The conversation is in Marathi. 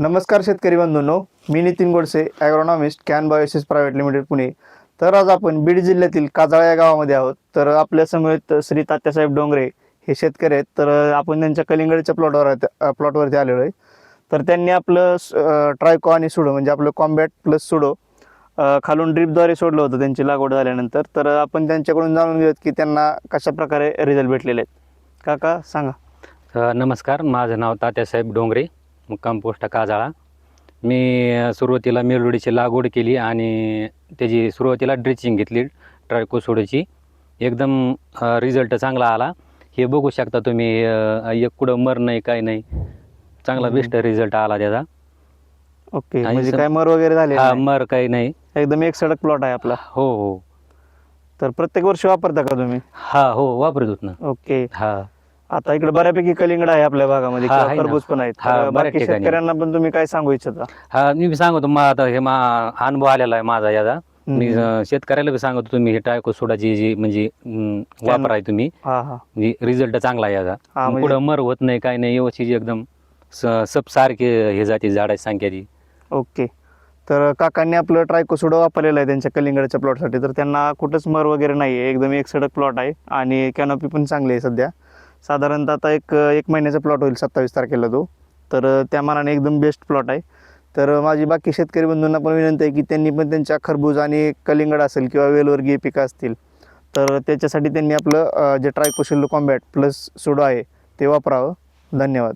नमस्कार शेतकरी बंधूंनो, मी Nitin Godse, agronomist, Kan Biosys private limited Pune. तर आज आपण बीड जिल्ह्यातील काजाळा या गावामध्ये आहोत. तर आपल्या समवेत श्री तात्यासाहेब डोंगरे हे शेतकरी आहेत. तर आपण त्यांच्या कलिंगडच्या प्लॉटवरती आलेलो आहे. तर त्यांनी आपलं ट्रायको आणि सुडो म्हणजे आपलं कॉम्बॅट प्लस सुडो खालून ड्रीपद्वारे सोडलं होतं त्यांची लागवड झाल्यानंतर. तर आपण त्यांच्याकडून जाणून घेऊयात की त्यांना कशा प्रकारे रिझल्ट भेटलेले आहेत. काका सांगा. नमस्कार, माझं नाव तात्यासाहेब डोंगरे, मुक्काम पोस्ट काजाळा. मी सुरुवातीला मेलवडीची लागवड केली आणि त्याची सुरुवातीला ड्रिचिंग घेतली ट्रायकोसोडची. एकदम रिझल्ट चांगला आला. हे बघू शकता तुम्ही, एक कुठं मर नाही काय नाही, चांगला बेस्ट रिझल्ट आला त्याचा. ओके, म्हणजे काय मर वगैरे झाले? हा, मर काही नाही, एकदम एक सडक प्लॉट आहे आपला. हो हो. तर प्रत्येक वर्षी वापरता का तुम्ही? हा हो, वापरत होत ना. ओके. हा, आता इकडे बऱ्यापैकी कलिंगड आहे आपल्या भागामध्ये, हा, किंवा आहे ना. खरबूज पण आहेत. हा, तर बऱ्याच बाकी ठिकाणी. शेतकऱ्यांना पण तुम्ही काय सांगू इच्छिता? हा, मी सांगतो मग आता हे अनुभव आलेला आहे माझा याचा. मी शेतकऱ्याला बी सांगतो, तुम्ही हे ट्रायकोसोडाची जी म्हणजे वापर आहे तुम्ही, हा हा म्हणजे रिझल्ट चांगला आहे याचा. म्हणजे- पुढं मर होत नाही काय नाही, व्यवस्थित एकदम सब सारखे हे जाते झाडाची संख्या ती. ओके. तर काकांनी आपलं ट्रायकोसोडा वापरलेलं आहे त्यांच्या कलिंगडच्या प्लॉटसाठी. तर त्यांना कुठंच मर वगैरे नाही आहे, एकदम एक सडक प्लॉट आहे आणि कॅनोपी पण चांगली आहे सध्या. साधारणतः आता एक महिन्याचा प्लॉट होईल 27 तारखेला तो. तर त्या मानाने एकदम बेस्ट प्लॉट आहे. तर माझी बाकी शेतकरी बंधूंना पण विनंती आहे की त्यांनी पण त्यांच्या खरबूज आणि कलिंगड असेल किंवा वेलवर्गीय पिकं असतील, तर त्याच्यासाठी त्यांनी आपलं जे ट्रायकोशिल्डो कॉम्बॅट प्लस सुडो आहे ते वापरावं. धन्यवाद.